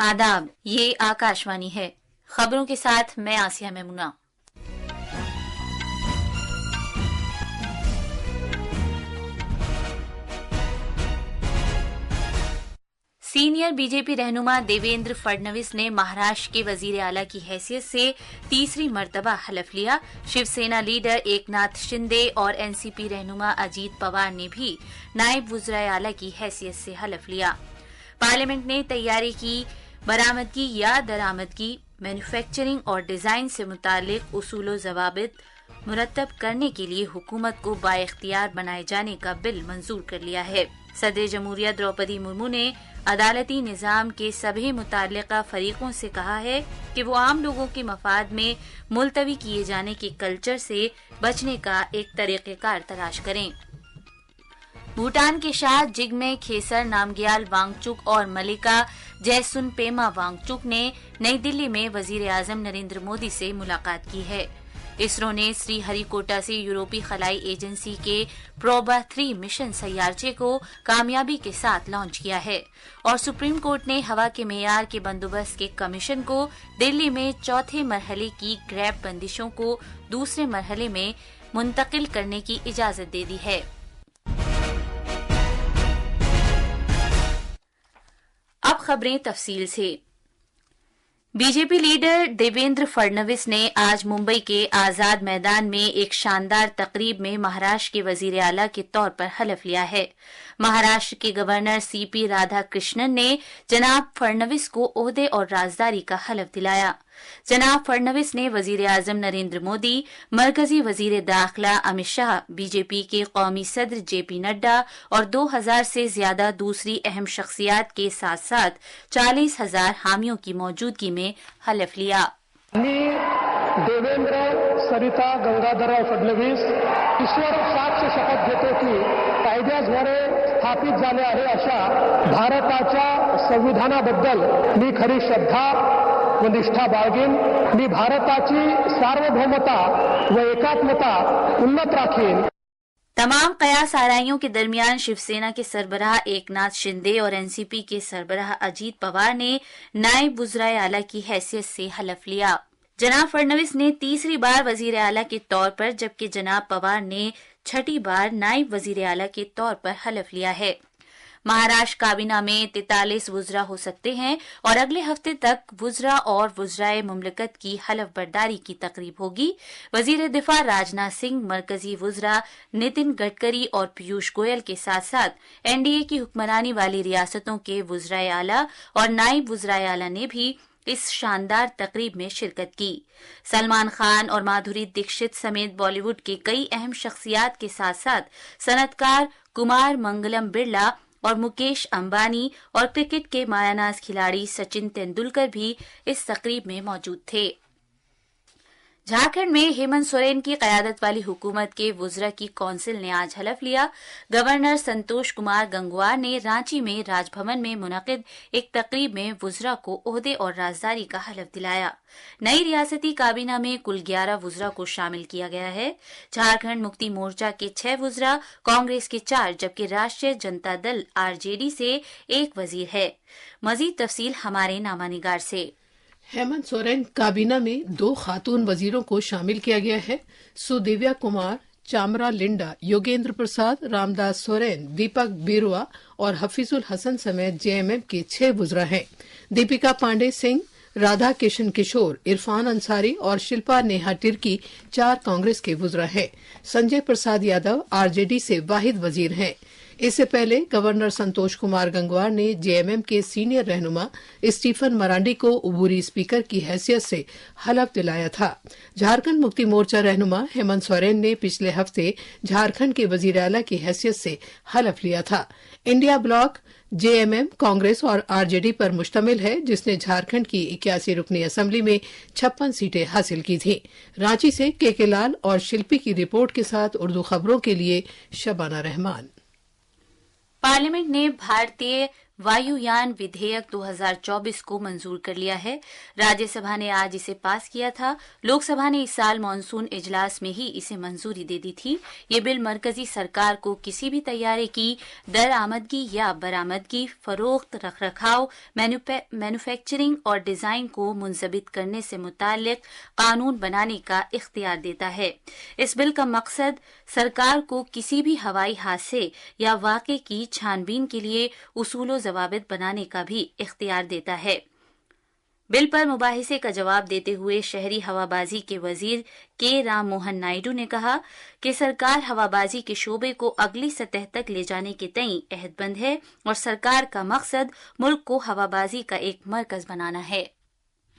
आदाब, ये आकाशवाणी है। खबरों के साथ मैं आसिया मेमुना। सीनियर बीजेपी रहनुमा देवेंद्र फडणवीस ने महाराष्ट्र के वजीर आला की हैसियत से तीसरी मर्तबा हलफ लिया। शिवसेना लीडर एकनाथ शिंदे और एनसीपी रहनुमा अजीत पवार ने भी नायब वज़ीर आला की हैसियत से हलफ लिया। पार्लियामेंट ने तैयारी की बरामदगी या दरामदगी, मैन्युफैक्चरिंग और डिजाइन से मुतालिक उसूल ज़वाबित मुरतब करने के लिए हुकूमत को बाइख्तियार बनाए जाने का बिल मंजूर कर लिया है। सदर जमहूरिया द्रौपदी मुर्मू ने अदालती निज़ाम के सभी मुताल्लिका फरीकों से कहा है कि वो आम लोगों के मफाद में मुलतवी किए जाने के कल्चर से बचने का एक तरीक़ेकार तलाश करें। भूटान के शाह जिग्मे खेसर नामग्याल वांगचुक और मलिका जयसुनपेमा वांगचुक ने नई दिल्ली में वजीर आजम नरेंद्र मोदी से मुलाकात की है। इसरो ने श्रीहरिकोटा से यूरोपीय खलाई एजेंसी के प्रोबा 3 मिशन सैयारचे को कामयाबी के साथ लॉन्च किया है और सुप्रीम कोर्ट ने हवा के मेयार के बंदोबस्त के कमीशन को दिल्ली में चौथे मरहले की ग्रैब बंदिशों को दूसरे मरहले में मुंतकिल करने की इजाजत दे दी है। अब खबरें तफसील से। बीजेपी लीडर देवेंद्र फडणवीस ने आज मुंबई के आजाद मैदान में एक शानदार तकरीब में महाराष्ट्र के वजीर आला के तौर पर हलफ लिया है। महाराष्ट्र के गवर्नर सीपी राधाकृष्णन ने जनाब फडणवीस को ओहदे और राजदारी का हलफ दिलाया। जनाब फडणवीस ने वजीर आजम नरेंद्र मोदी, मरकजी वजीर दाखिला अमित शाह, बीजेपी के कौमी सदर जेपी नड्डा और 2000 से ज्यादा दूसरी अहम शख्सियात के साथ साथ 40,000 हामियों की मौजूदगी में हलफ लिया। देवेंद्र सरिता गंगाधरराव फडणवीस ईश्वर साक्ष शपथ घेतो की कायद्याद्वारे स्थापित झाले आहे अशा भारताच्या संविधानाबद्दल मी खरी श्रद्धा व निष्ठा बाळगीन। मी भारताची सार्वभौमता व एकात्मता उन्नत राखीन। तमाम कयास आराइयों के दरमियान शिवसेना के सरबराह एकनाथ शिंदे और एनसीपी के सरबराह अजीत पवार ने नायब वज़ीर आला की हैसियत से हलफ लिया। जनाब फडणवीस ने तीसरी बार वजीर आला के तौर पर, जबकि जनाब पवार ने छठी बार नायब वजीर आला के तौर पर हलफ लिया है। महाराष्ट्र काबीना में 43 वुज़रा हो सकते हैं और अगले हफ्ते तक वुज़रा और वुज़राए मुमलकत की हलफ बर्दारी की तकरीब होगी। वजीर दिफा राजनाथ सिंह, मरकजी वुज़रा नितिन गडकरी और पीयूष गोयल के साथ साथ एनडीए की हुक्मरानी वाली रियासतों के वुज़राए आला और नायब वुज़राए आला ने भी इस शानदार तकरीब में शिरकत की। सलमान खान और माधुरी दीक्षित समेत बॉलीवुड के कई अहम शख्सियात के साथ साथ सनतकार कुमार मंगलम बिरला और मुकेश अंबानी और क्रिकेट के मायानाज खिलाड़ी सचिन तेंदुलकर भी इस तकरीब में मौजूद थे। झारखंड में हेमंत सोरेन की क़यादत वाली हुकूमत के वुज़रा की कौंसिल ने आज हलफ लिया। गवर्नर संतोष कुमार गंगवार ने रांची में राजभवन में मुनक़िद एक तकरीब में वुज़रा को ओहदे और राजदारी का हलफ दिलाया। नई रियासती काबीना में कुल 11 वुज़रा को शामिल किया गया है। झारखंड मुक्ति मोर्चा के 6 वुज़रा, कांग्रेस के 4 जबकि राष्ट्रीय जनता दल आरजेडी से 1 वजीर है। मजीद तफसील हमारे नामानिगार से। हेमंत सोरेन काबीना में 2 खातून वजीरों को शामिल किया गया है। सुदिव्या कुमार, चामरा लिंडा, योगेंद्र प्रसाद, रामदास सोरेन, दीपक बिरुआ और हफीजुल हसन समेत जेएमएम के 6 वुज़रा हैं। दीपिका पांडे सिंह, राधा किशन किशोर, इरफान अंसारी और शिल्पा नेहा टिर्की 4 कांग्रेस के वुज़रा हैं। संजय प्रसाद यादव आरजेडी से वाहिद वजीर हैं। इससे पहले गवर्नर संतोष कुमार गंगवार ने जेएमएम के सीनियर रहनुमा स्टीफन मरांडी को अबूरी स्पीकर की हैसियत से हलफ दिलाया था। झारखंड मुक्ति मोर्चा रहनुमा हेमंत सोरेन ने पिछले हफ्ते झारखंड के वजीर आला की हैसियत से हलफ लिया था। इंडिया ब्लॉक जेएमएम कांग्रेस और आरजेडी पर मुश्तमिल है, जिसने झारखंड की 81 रुकनी असेंबली में 56 सीटें हासिल की थी। रांची से केके लाल और शिल्पी की रिपोर्ट के साथ उर्दू खबरों के लिए शबाना रहमान। पार्लियामेंट ने भारतीय वायुयान विधेयक 2024 को मंजूर कर लिया है। राज्यसभा ने आज इसे पास किया था। लोकसभा ने इस साल मानसून इजलास में ही इसे मंजूरी दे दी थी। ये बिल मरकजी सरकार को किसी भी तैयारे की दरआमदगी या बरामदगी, फरोख्त, रखरखाव, मैन्युफैक्चरिंग और डिजाइन को मुंजबित करने से मुताल्लिक कानून बनाने का इख्तियार देता है। इस बिल का मकसद सरकार को किसी भी हवाई हादसे या वाक़े की छानबीन के लिए उसूल जवाबित बनाने का भी इख्तियार देता है। बिल पर मुबाहिसे का जवाब देते हुए शहरी हवाबाजी के वजीर के राम मोहन नायडू ने कहा कि सरकार हवाबाजी के शोबे को अगली सतह तक ले जाने के तईं अहदबंद है और सरकार का मकसद मुल्क को हवाबाजी का एक मरकज बनाना है।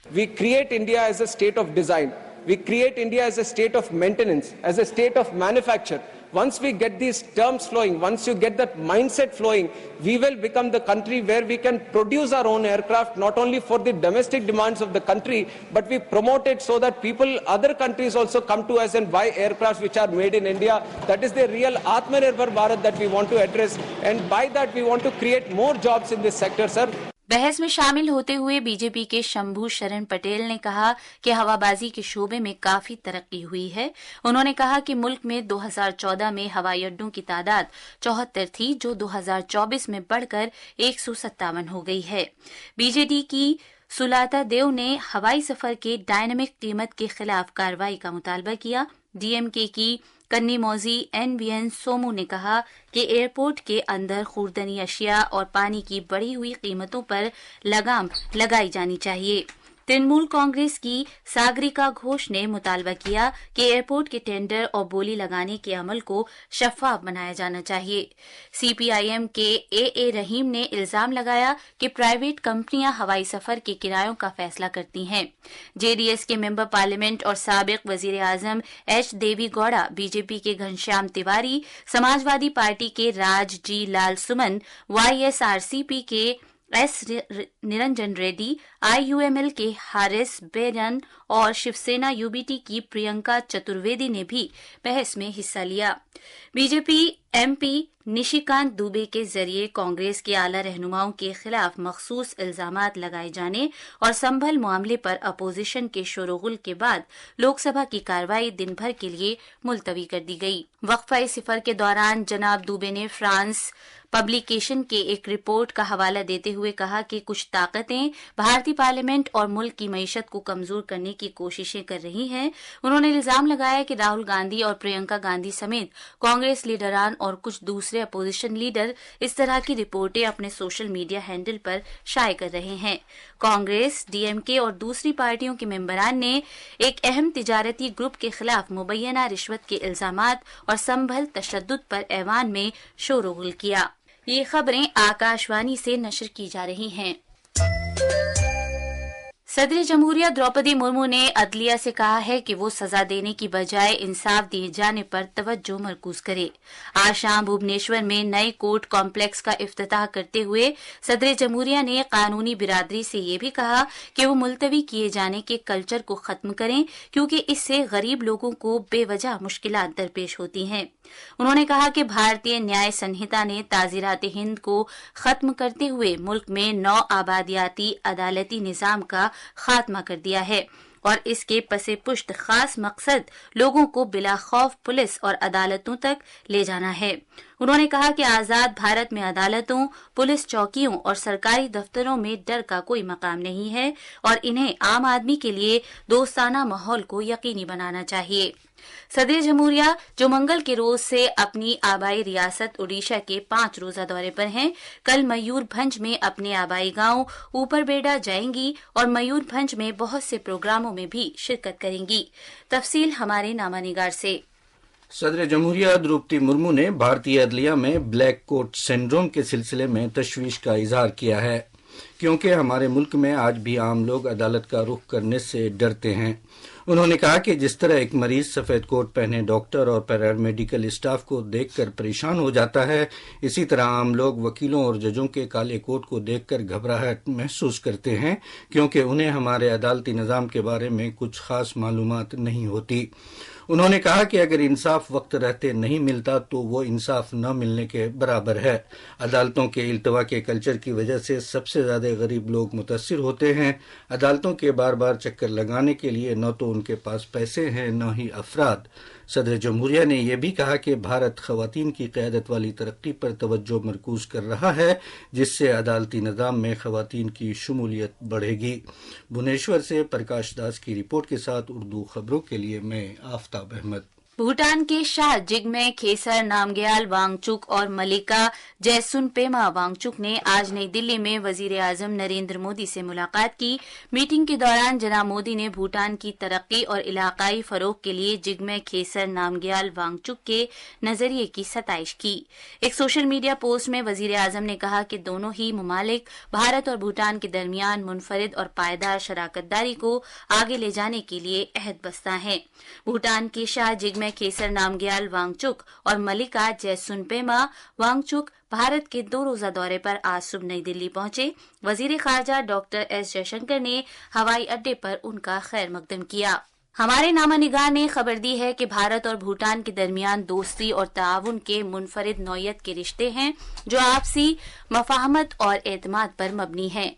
We create India as a state of design. We create India as a state of maintenance, as a state of manufacture. Once we get these terms flowing, once you get that mindset flowing, we will become the country where we can produce our own aircraft, not only for the domestic demands of the country, but we promote it so that people, other countries also come to us and buy aircraft which are made in India. That is the real Atmanirbhar Bharat that we want to address. And by that, we want to create more jobs in this sector, sir. बहस में शामिल होते हुए BJP के शंभू शरण पटेल ने कहा कि हवाबाजी के शोबे में काफी तरक्की हुई है। उन्होंने कहा कि मुल्क में 2014 में हवाई अड्डों की तादाद 74 थी, जो 2024 में बढ़कर 157 हो गई है। बीजेडी की सुलाता देव ने हवाई सफर के डायनामिक कीमत के खिलाफ कार्रवाई का मुतालबा किया। डीएमके की कन्नी मौजी एनवीएन सोमू ने कहा कि एयरपोर्ट के अंदर खुर्दनी अशिया और पानी की बढ़ी हुई कीमतों पर लगाम लगाई जानी चाहिए। तृणमूल कांग्रेस की सागरिका घोष ने मुतालबा किया कि एयरपोर्ट के टेंडर और बोली लगाने के अमल को शफाफ बनाया जाना चाहिए। सीपीआईएम के ए रहीम ने इल्जाम लगाया कि प्राइवेट कंपनियां हवाई सफर के किरायों का फैसला करती हैं। जेडीएस के मेंबर पार्लियामेंट और साबिक वजीर आजम एच देवी गौड़ा, बीजेपी के घनश्याम तिवारी, समाजवादी पार्टी के राज जी लाल सुमन, वाईएसआरसीपी के एस निरंजन रेड्डी, आईयूएमएल के हारिस बेरन और शिवसेना यूबीटी की प्रियंका चतुर्वेदी ने भी बहस में हिस्सा लिया। बीजेपी एमपी निशिकांत दुबे के जरिए कांग्रेस के आला रहनुमाओं के खिलाफ मखसूस इल्जामात लगाए जाने और संभल मामले पर अपोजिशन के शोरगुल के बाद लोकसभा की कार्रवाई दिन भर के लिए मुलतवी कर दी गई। वक्फा सिफर के दौरान जनाब दुबे ने फ्रांस पब्लिकेशन के एक रिपोर्ट का हवाला देते हुए कहा कि कुछ ताकतें भारतीय पार्लियामेंट और मुल्क की मईशत को कमजोर करने की कोशिशें कर रही हैं। उन्होंने इल्जाम लगाया कि राहुल गांधी और प्रियंका गांधी समेत कांग्रेस लीडरान और कुछ दूसरे अपोजिशन लीडर इस तरह की रिपोर्टें अपने सोशल मीडिया हैंडल पर शाये कर रहे हैं। कांग्रेस, डीएमके और दूसरी पार्टियों के मेंबरान ने एक अहम तिजारती ग्रुप के खिलाफ मुबैना रिश्वत के इल्जामात और संभल तशद्दुद पर ऐवान में शोरगुल किया। ये खबरें आकाशवाणी से नशर की जा रही हैं। सदर जमहूरिया द्रौपदी मुर्मू ने अदलिया से कहा है कि वो सजा देने की बजाय इंसाफ दिए जाने पर तवज्जो मरकूज करे। आज शाम भुवनेश्वर में नए कोर्ट कॉम्प्लेक्स का इफ्तिताह करते हुए सदर जमहूरिया ने कानूनी बिरादरी से ये भी कहा कि वो मुलतवी किए जाने के कल्चर को खत्म करें, क्योंकि इससे गरीब लोगों को बेवजह मुश्किलात दरपेश होती हैं। उन्होंने कहा कि भारतीय न्याय संहिता ने ताज़ीरात हिंद को खत्म करते हुए मुल्क में नौ आबादियाती अदालती निजाम का खात्मा कर दिया है और इसके पसे पुश्त खास मकसद लोगों को बिला खौफ पुलिस और अदालतों तक ले जाना है। उन्होंने कहा कि आजाद भारत में अदालतों, पुलिस चौकियों और सरकारी दफ्तरों में डर का कोई मकाम नहीं है और इन्हें आम आदमी के लिए दोस्ताना माहौल को यकीनी बनाना चाहिए। सदर जमहूरिया जो मंगल के रोज से अपनी आबाई रियासत ओडिशा के 5 रोजा दौरे पर हैं, कल मयूरभंज में अपने आबाई गांव ऊपरबेड़ा जाएंगी और मयूरभंज में बहुत से प्रोग्रामों में भी शिरकत करेंगी। तफसील हमारे नामानिगार से। सदर जमहूरिया द्रौपदी मुर्मू ने भारतीय अदलिया में ब्लैक कोट सिंड्रोम के सिलसिले में तशवीश का इजहार किया है। کیونکہ ہمارے ملک میں آج بھی عام لوگ عدالت کا رخ کرنے سے ڈرتے ہیں۔ انہوں نے کہا کہ جس طرح ایک مریض سفید کوٹ پہنے ڈاکٹر اور پیرامیڈیکل اسٹاف کو دیکھ کر پریشان ہو جاتا ہے، اسی طرح عام لوگ وکیلوں اور ججوں کے کالے کوٹ کو دیکھ کر گھبراہٹ محسوس کرتے ہیں، کیونکہ انہیں ہمارے عدالتی نظام کے بارے میں کچھ خاص معلومات نہیں ہوتی۔ انہوں نے کہا کہ اگر انصاف وقت رہتے نہیں ملتا تو وہ انصاف نہ ملنے کے برابر ہے۔ عدالتوں کے التوا کے کلچر کی وجہ سے سب سے زیادہ غریب لوگ متاثر ہوتے ہیں۔ عدالتوں کے بار بار چکر لگانے کے لیے نہ تو ان کے پاس پیسے ہیں نہ ہی افراد۔ صدر جمہوریہ نے یہ بھی کہا کہ بھارت خواتین کی قیادت والی ترقی پر توجہ مرکوز کر رہا ہے، جس سے عدالتی نظام میں خواتین کی شمولیت بڑھے گی۔ بھونیشور سے پرکاش داس کی رپورٹ کے ساتھ اردو خبروں کے لیے میں آفتاب احمد۔ بھوٹان کے شاہ جگمے کھیسر نامگیال وانگچک اور ملکہ جیسونپیما وانگچک نے آج نئی دلی میں وزیر اعظم نریندر مودی سے ملاقات کی۔ میٹنگ کے دوران جناب مودی نے بھوٹان کی ترقی اور علاقائی فروغ کے لیے جگمے کھیسر نامگیال وانگچک کے نظریے کی ستائش کی۔ ایک سوشل میڈیا پوسٹ میں وزیر اعظم نے کہا کہ دونوں ہی ممالک بھارت اور بھوٹان کے درمیان منفرد اور پائیدار شراکت داری کو آگے لے جانے کے لیے عہد بستہ ہیں۔ بھوٹان کے شاہ جگمے کھیسر نامگیال وانگچک اور ملکہ جیسونپیما وانگچک بھارت کے 2 روزہ دورے پر آج صبح نئی دلی پہنچے۔ وزیر خارجہ ڈاکٹر ایس جے شنکر نے ہوائی اڈے پر ان کا خیر مقدم کیا۔ ہمارے نامہ نگار نے خبر دی ہے کہ بھارت اور بھوٹان کے درمیان دوستی اور تعاون کے منفرد نوعیت کے رشتے ہیں جو آپسی مفاہمت اور اعتماد پر مبنی ہیں۔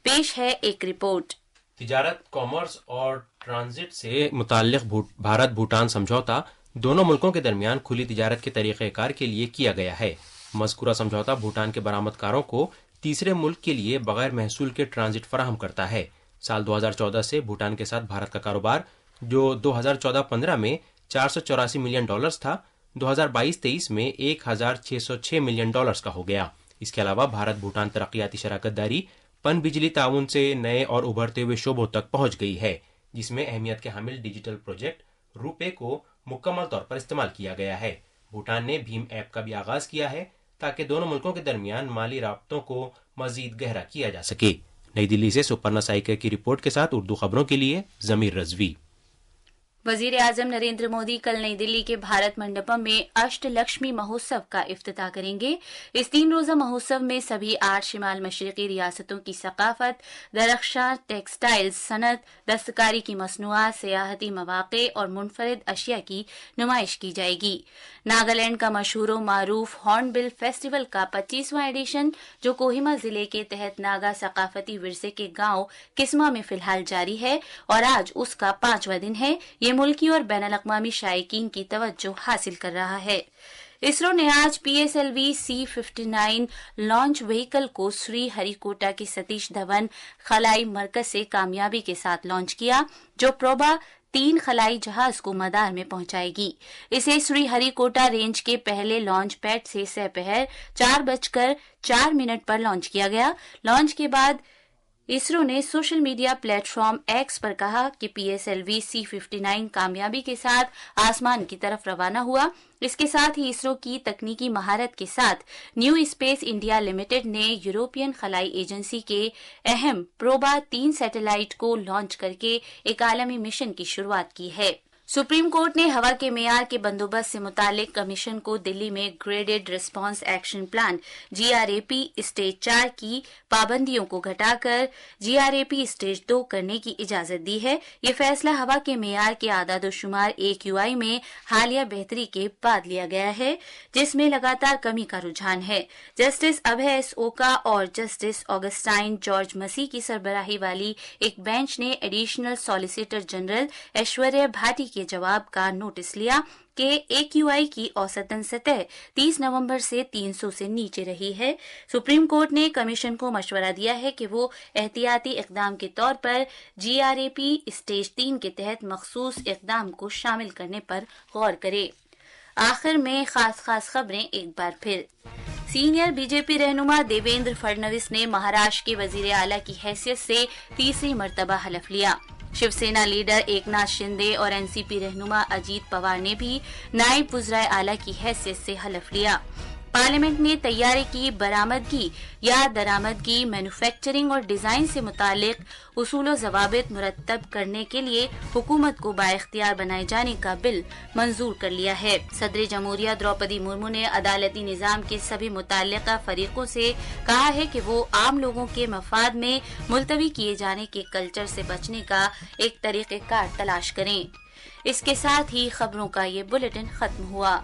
پیش ہے ایک رپورٹ۔ تجارت، کامرس اور ٹرانزٹ سے متعلق بھارت بھوٹان سمجھوتا دونوں ملکوں کے درمیان کھلی تجارت کے طریقہ کار کے لیے کیا گیا ہے۔ مذکورہ سمجھوتا بھوٹان کے برآمد کاروں کو تیسرے ملک کے لیے بغیر محصول کے ٹرانزٹ فراہم کرتا ہے۔ سال 2014 سے بھوٹان کے ساتھ بھارت کا کاروبار جو 2014-15 میں $484 ملین تھا، 2022-23 میں $1,606 ملین کا ہو گیا۔ اس کے علاوہ بھارت بھوٹان ترقیاتی شراکت داری پن بجلی تعاون سے نئے اور ابھرتے ہوئے شعبوں تک پہنچ گئی ہے، جس میں اہمیت کے حامل ڈیجیٹل پروجیکٹ روپے کو مکمل طور پر استعمال کیا گیا ہے۔ بھوٹان نے بھیم ایپ کا بھی آغاز کیا ہے تاکہ دونوں ملکوں کے درمیان مالی رابطوں کو مزید گہرا کیا جا سکے۔ نئی دلی سے سپرنا سائیکر کی رپورٹ کے ساتھ اردو خبروں کے لیے ضمیر رضوی۔ وزیر اعظم نریندر مودی کل نئی دلی کے بھارت منڈپم میں اشٹ لکشمی مہوتسو کا افتتاح کریں گے۔ اس 3 روزہ مہوتسو میں سبھی 8 شمال مشرقی ریاستوں کی ثقافت، درخشاں ٹیکسٹائل صنعت، دستکاری کی مصنوعات، سیاحتی مواقع اور منفرد اشیاء کی نمائش کی جائے گی۔ ناگالینڈ کا مشہور و معروف ہارن بل فیسٹیول کا 25واں ایڈیشن، جو کوہیما ضلع کے تحت ناگا ثقافتی ورثے کے گاؤں کسما میں فی الحال جاری ہے اور آج اس کا 5واں دن ہے، یہ ملکی اور بین الاقوامی شائقین کی توجہ حاصل کر رہا ہے۔ اسرو نے آج PSLV C-59 لانچ وہیکل کو سری ہری کوٹا کے ستیش دھون خلائی مرکز سے کامیابی کے ساتھ لانچ کیا، جو پروبا 3 خلائی جہاز کو مدار میں پہنچائے گی۔ اسے سری ہری کوٹا رینج کے پہلے لانچ پیڈ سے سپہر 4:04 پر لانچ کیا گیا۔ لانچ کے بعد اسرو نے social media platform X پر کہا کہ PSLV C-59 کامیابی کے ساتھ آسمان کی طرف روانہ ہوا۔ اس کے ساتھ ہی اسرو کی تکنیکی مہارت کے ساتھ نیو اسپیس انڈیا لمیٹڈ نے یورپین خلائی ایجنسی کے اہم پروبا 3 سیٹلائٹ کو لانچ کر کے ایک عالمی مشن کی شروعات کی ہے۔ سپریم کورٹ نے ہوا کے معیار کے بندوبست سے متعلق کمیشن کو دلی میں graded response action plan GRAP stage 4 کی پابندیوں کو گھٹا کر GRAP اسٹیج 2 کرنے کی اجازت دی ہے۔ یہ فیصلہ ہوا کے معیار کے اعداد و شمار AQI میں حالیہ بہتری کے بعد لیا گیا ہے، جس میں لگاتار کمی کا رجحان ہے۔ جسٹس ابھے ایس اوکا اور جسٹس آگسٹائن جارج مسیح کی سربراہی والی ایک بینچ نے additional solicitor general Aishwarya baati کے جواب کا نوٹس لیا کہ AQI کی اوسطن سطح 30 نومبر سے 300 سے نیچے رہی ہے۔ سپریم کورٹ نے کمیشن کو مشورہ دیا ہے کہ وہ احتیاطی اقدام کے طور پر GRAP اسٹیج 3 کے تحت مخصوص اقدام کو شامل کرنے پر غور کرے۔ آخر میں خاص خبریں ایک بار پھر۔ سینئر BJP رہنما دیویندر فڈنویس نے مہاراشٹر کے وزیر اعلیٰ کی حیثیت سے تیسری مرتبہ حلف لیا۔ شیو سینا لیڈر ایکناتھ شندے اور NCP رہنما اجیت پوار نے بھی نائب وزرائے اعلیٰ کی حیثیت سے حلف لیا۔ پارلیمنٹ نے طیارے کی برآمدگی یا درآمدگی، مینوفیکچرنگ اور ڈیزائن سے متعلق اصول و ضوابط مرتب کرنے کے لیے حکومت کو بااختیار بنائے جانے کا بل منظور کر لیا ہے۔ صدر جمہوریہ دروپدی مرمو نے عدالتی نظام کے سبھی متعلقہ فریقوں سے کہا ہے کہ وہ عام لوگوں کے مفاد میں ملتوی کیے جانے کے کلچر سے بچنے کا ایک طریقہ کار تلاش کریں۔ اس کے ساتھ ہی خبروں کا یہ بلیٹن ختم ہوا۔